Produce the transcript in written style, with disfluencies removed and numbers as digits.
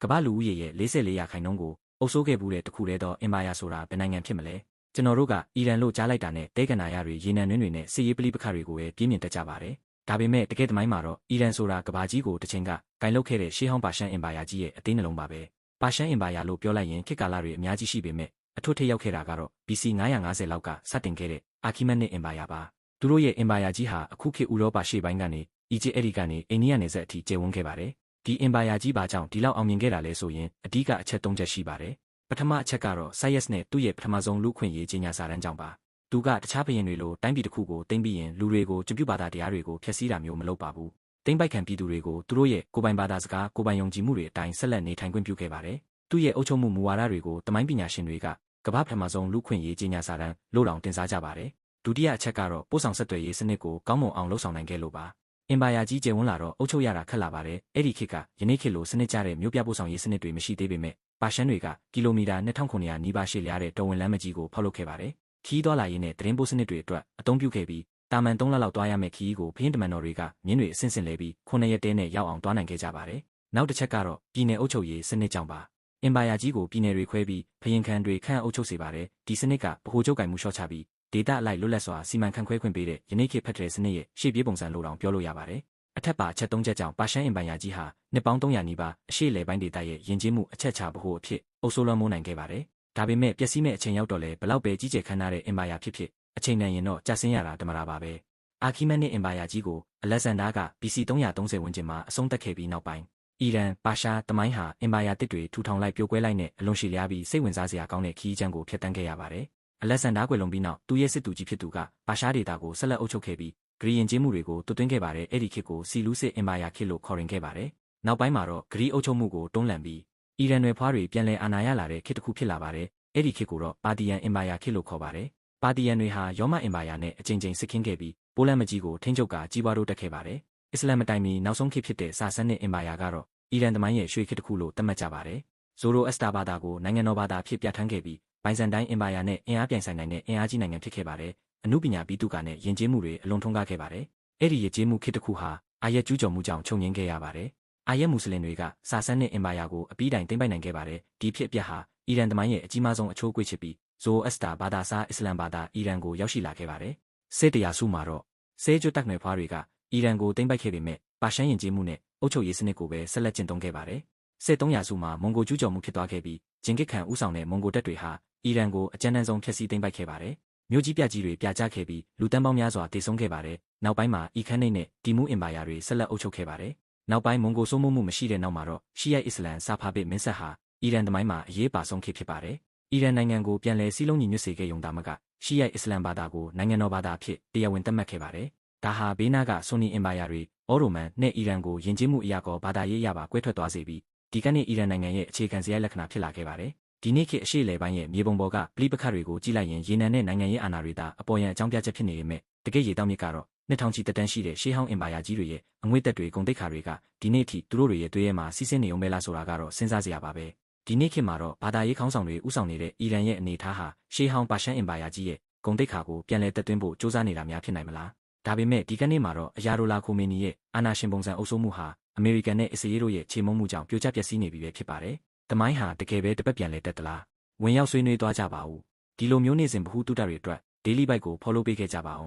ကမ္ဘာလူဦးရေရဲ့44ရာခိုင်နှုန်းကိုအုပ်စိုးခဲ့မှုတဲ့တခုတည်းသောအင်ပါယာဆိုတာဘယ်နိုင်ငံဖြစ်မလဲကျွန်တော်တို့ကအီရန်လို့ကြားလိုက်တာနဲ့တဲကနာရတွေရေနံတွင်းတွေနဲ့စစ်ရေးပဋိပက္ခတွေကိုပဲပြင်းပြတက်ကြပါတယ်ဒါပေမဲ့တကယ်တမိုင်းမှာတော့အီရန်ဆိုတာကမ္ဘာကြီးကိုတစ်ချိန်ကဂိုင်လုတ်ခဲ့တဲ့ရှေးဟောင်းပါရှန်အင်ပါယာကြီးရဲ့အသေးနှလုံးပါပဲပါရှန်အင်ပါယာလို့ပြောလိုက်ရင်ခေတ်ကာလတွေအများကြီးရှိပေမဲ့အထွတ်ထိပ်ရောက်ခဲ့တာကတော့ BC 950လောက်ကစတင်ခဲ့တဲ့အာခီမက်နစ်အင်ပါယာပါသူတို့ရဲ့အင်ပါယာကြီးဟာအခုခေတ်ဥရောပရှေ့ပိုင်းကနေအီဂျစ်အဲဒီကနေအိန္ဒိယနယ်စပ်အထိကျယ်ဝန်းခဲ့ပါတယ်ဒီအင်ပါယာကြီးဘာကြောင့်ဒီလောက်အောင်မြင်ခဲ့တာလဲဆိုရင်အဓိကအချက်၃ချက်ရှိပါတယ်ပထမအချက်ကတော့ Sayes နဲ့သူ့ရဲ့ပထမဆုံးလူခွင့်ရေးကြီးညာစာတမ်းကြောင့်ပါသူကတခြားဘရင်တွေလိုတိုင်းပြည်တစ်ခုကိုသိမ်းပြီးရင်လူတွေကိုကျင့်ပြုဘာသာတရားတွေကိုဖျက်ဆီးတာမျိုးမလုပ်ပါဘူးသိမ်းပိုက်ခံပြည်သူတွေကိုသူတို့ရဲ့ကိုယ်ပိုင်ဘာသာစကားကိုယ်ပိုင်ယုံကြည်မှုတွေအတိုင်းဆက်လက်နေထိုင်ခွင့်ပြုခဲ့ပါတယ်သူ့ရဲ့အုပ်ချုပ်မှုမူဝါဒတွေကိုတမိုင်းပညာရှင်တွေကကမ္ဘာပထမဆုံးလူခွင့်ရေးကြီးညာစာတမ်းလို့တောင်တင်စားကြပါတယ်ဒုတိယအချက်ကတော့ပို့ဆောင်ဆက်သွယ်ရေးစနစ်ကိုကောင်းမွန်အောင်လှုပ်ဆောင်နိုင်ခဲ့လို့ပါအင်ပါယာကြီးကျယ်ဝန်းလာတော့အုပ်ချုပ်ရတာခက်လာပါတယ်အဲ့ဒီခေတ်ကယနေ့ခေတ်လိုစနစ်ကျတဲ့မြို့ပြပို့ဆောင်ရေးစနစ်တွေမရှိသေးပေမဲ့ပါရှန်တွေကကီလိုမီတာ2900နီးပါးရှည်လျားတဲ့တော်ဝင်လမ်းမကြီးကိုဖောက်လုပ်ခဲ့ပါတယ်ခီးသွားလာရေးနဲ့သတင်းပို့စနစ်တွေအတွက်အသုံးပြုခဲ့ပြီးတာမန်3လလောက်သွားရမယ့်ခီးကိုဖျင်းတမန်တော်တွေကမြင်းတွေအဆင့်ဆင့်လဲပြီး9ရက်တဲနဲ့ရောက်အောင်သွားနိုင်ခဲ့ကြပါတယ်နောက်တစ်ချက်ကတော့ပြည်နယ်အုပ်ချုပ်ရေးစနစ်ကြောင့်ပါအင်ပါယာကြီးကိုပြည်နယ်တွေခွဲပြီးဖရင်ခံတွေခန့်အုပ်ချုပ်စေပါတယ်ဒီစနစ်ကဗဟိုချုပ်ကိုင်မှုလျှော့ချပြီးဒေတာအလိုက်လွတ်လပ်စွာစီမံခန့်ခွဲခွင့်ပေးတဲ့ယနေ့ခေတ်ဖက်ဒရယ်စနစ်ရဲ့ရှေ့ပြေးပုံစံလို့တောင်ပြောလို့ရပါတယ်အထက်ပါအချက်၃ချက်ကြောင့်ပါရှန်အင်ပါယာကြီးဟာနှစ်ပေါင်း300နီးပါးအရှေ့လယ်ပိုင်းဒေသရဲ့ယဉ်ကျေးမှုအချက်အခြာဗဟိုအဖြစ်အုပ်စိုးလွှမ်းမိုးနိုင်ခဲ့ပါတယ်ဒါပေမဲ့ပျက်စီးမဲ့အချိန်ရောက်တော့လေဘလောက်ပဲကြီးကျယ်ခမ်းနားတဲ့အင်ပါယာဖြစ်ဖြစ်အချိန်တန်ရင်တော့ကျဆင်းရတာတမတာပါပဲအာခီမက်နစ်အင်ပါယာကြီးကိုအလက်ဇန်ဒါက BC 330ဝန်းကျင်မှာအဆုံးသတ်ခဲ့ပြီးနောက်ပိုင်းအီရန်ပါရှားတမိုင်းဟာအင်ပါယာတစ်တွေထူထောင်လိုက်ပြိုကွဲလိုက်နဲ့အလွန်ရှည်လျားပြီးစိတ်ဝင်စားစရာကောင်းတဲ့ခီးချမ်းကိုဖျက်ဆီးခဲ့ရပါတယ်အလက်ဇန်ဒါကွယ်လွန်ပြီးနောက်သူ့ရဲ့စစ်သူကြီးဖြစ်သူကပါရှားဒေတာကိုဆက်လက်အုပ်ချုပ်ခဲ့ပြီးဂရီယဉ်ကျေးမှုတွေကိုတွတ်သွင်းခဲ့ပါတယ်အဲ့ဒီခေတ်ကိုစီလူးစစ်အင်ပါယာခေတ်လို့ခေါ်ရင်ခဲ့ပါတယ်နောက်ပိုင်းမှာတော့ဂရီအုပ်ချုပ်မှုကိုတွန်းလှန်ပြီးအီရန်နယ်ဖွားတွေပြန်လည်အာဏာရလာတဲ့ခေတ်တစ်ခုဖြစ်လာပါတယ်အဲ့ဒီခေတ်ကိုတော့ပါတီယန်အင်ပါယာခေတ်လို့ခေါ်ပါတယ်ပါတီယန်တွေဟာရောမအင်ပါယာနဲ့အကြိမ်ကြိမ်စစ်ခင်းခဲ့ပြီးပိုလန်မကြီးကိုထိန်းချုပ်ကာကြီးပွားတို့တက်ခဲ့ပါတယ်အစ္စလာမ်မတိုင်မီနောက်ဆုံးခေတ်ဖြစ်တဲ့စာဆန်နစ်အင်ပါယာကတော့အီရန်သမိုင်းရဲ့ရွှေခေတ်တစ်ခုလို့သတ်မှတ်ကြပါတယ်ဇိုရိုအက်စတာဘာသာကိုနိုင်ငံတော်ဘာသာဖြစ်ပြဋ္ဌာန်းခဲ့ပြီးဘိုင်ဇန်တိုင်းအင်ပါယာနဲ့အင်အားပြိုင်ဆိုင်နိုင်တဲ့အင်အားကြီးနိုင်ငံဖြစ်ခဲ့ပါတယ်အမှုပညာပြီးသူကနဲ့ယဉ်ကျေးမှုတွေအလွန်ထွန်းကားခဲ့ပါတယ်အဲ့ဒီယဉ်ကျေးမှုခေတ်တစ်ခုဟာအာယက်ကျူးကျော်မှုကြောင့်ချုပ်ငြိမ်းခဲ့ရပါတယ်အာယက်မွတ်စလင်တွေကစာဆန်နစ်အင်ပါယာကိုအပြီးတိုင်သိမ်းပိုက်နိုင်ခဲ့ပါတယ်ဒီဖြစ်အပျက်ဟာအီရန်သမိုင်းရဲ့အကြီးမားဆုံးအချိုးအကွေ့ဖြစ်ပြီးဇိုအက်စတာဘာသာစာအစ္စလမ်ဘာသာအီရန်ကိုရောက်ရှိလာခဲ့ပါတယ်စစ်တရာစုမှာတော့ဆဲကျွတ်တက်နယ်ဖွားတွေကအီရန်ကိုသိမ်းပိုက်ခဲ့ပေမဲ့ပါရှန်ယဉ်ကျေးမှုနဲ့အုပ်ချုပ်ရေးစနစ်ကိုပဲဆက်လက်ကျင့်သုံးခဲ့ပါတယ်စစ်300စုမှာမွန်ဂိုကျူးကျော်မှုဖြစ်သွားခဲ့ပြီးဂျင်ဂစ်ခန်ဦးဆောင်တဲ့မွန်ဂိုတပ်တွေဟာအီရန်ကိုအကြမ်းတမ်းဆုံးဖျက်ဆီးသိမ်းပိုက်ခဲ့ပါတယ်မြို့ကြီးပြကြီးတွေပြာကျခဲ့ပြီးလူတန်းပေါင်းများစွာတေဆုံးခဲ့ပါတယ်နောက်ပိုင်းမှာအီခန်းနိတ်နဲ့တီမူအင်ပါယာတွေဆက်လက်အုပ်ချုပ်ခဲ့ပါတယ်နောက်ပိုင်းမွန်ဂိုစိုးမိုးမှုမရှိတဲ့နောက်မှာတော့ရှီယိုက်အစ္စလမ်ဆာဖာဘစ်မင်းဆက်ဟာအီရန်သမိုင်းမှာအရေးပါဆုံးခေတ်ဖြစ်ပါတယ်အီရန်နိုင်ငံကိုပြန်လည်စည်းလုံးညီညွတ်စေခဲ့ရုံသာမကရှီယိုက်အစ္စလမ်ဘာသာကိုနိုင်ငံတော်ဘာသာအဖြစ်တရားဝင်သတ်မှတ်ခဲ့ပါတယ်ဒါဟာဘေးနားကဆွန်နီအင်ပါယာတွေအော်ရိုမန်နဲ့အီရန်ကိုယဉ်ကျေးမှုအရာကောဘာသာရေးရပါကွဲထွက်သွားစေပြီးဒီကနေ့အီရန်နိုင်ငံရဲ့အခြေခံစရိုက်လက္ခဏာဖြစ်လာခဲ့ပါတယ်ဒီနေ့ခေတ်အရှေ့လယ်ပိုင်းရဲ့မြေပုံပေါ်ကပဋိပက္ခတွေကိုကြည့်လိုက်ရင်ရေနံနဲ့နိုင်ငံရေးအာဏာတွေသာအပေါ်ယံအကြောင်းပြချက်ဖြစ်နေပေမဲ့တကယ့်ရေတောက်မြစ်ကတော့နှစ်ထောင်ချီတက်တန်းရှိတဲ့ရှေးဟောင်းအင်ပါယာကြီးတွေရဲ့အငွေ့သက်တွေဂုံတိတ်ခါတွေကဒီနေ့အထိသူတို့တွေရဲ့သွေးထဲမှာစီးဆင်းနေအောင်ပဲလားဆိုတာကတော့စဉ်းစားစရာပါပဲဒီနေ့ခေတ်မှာတော့ဘာသာရေးခေါင်းဆောင်တွေဥဆောင်နေတဲ့အီရန်ရဲ့အနေအထားဟာရှေးဟောင်းပါရှန်အင်ပါယာကြီးရဲ့ဂုံတိတ်ခါကိုပြန်လည်တက်သွင်းဖို့စ조사နေတာများဖြစ်နိုင်မလားဒါပေမဲ့ဒီကနေ့မှာတော့အယာရိုလာခိုမီနီရဲ့အာဏာရှင်ပုံစံအုပ်စိုးမှုဟာအမေရိကန်နဲ့အစ္စရေးတို့ရဲ့ခြေမုံမှုကြောင့်ပြိုကျပျက်စီးနေပြီပဲဖြစ်ပါတယ်။တမိုင်းဟာတကယ်ပဲတပတ်ပြန်လဲတက်သလား။ဝင်ရောက်ဆွေးနွေးသွားကြပါဦး။ဒီလိုမျိုးနေ့စဉ်ဗဟုသုတတွေအတွက် Daily Bite ကို follow ပေးခဲ့ကြပါအောင်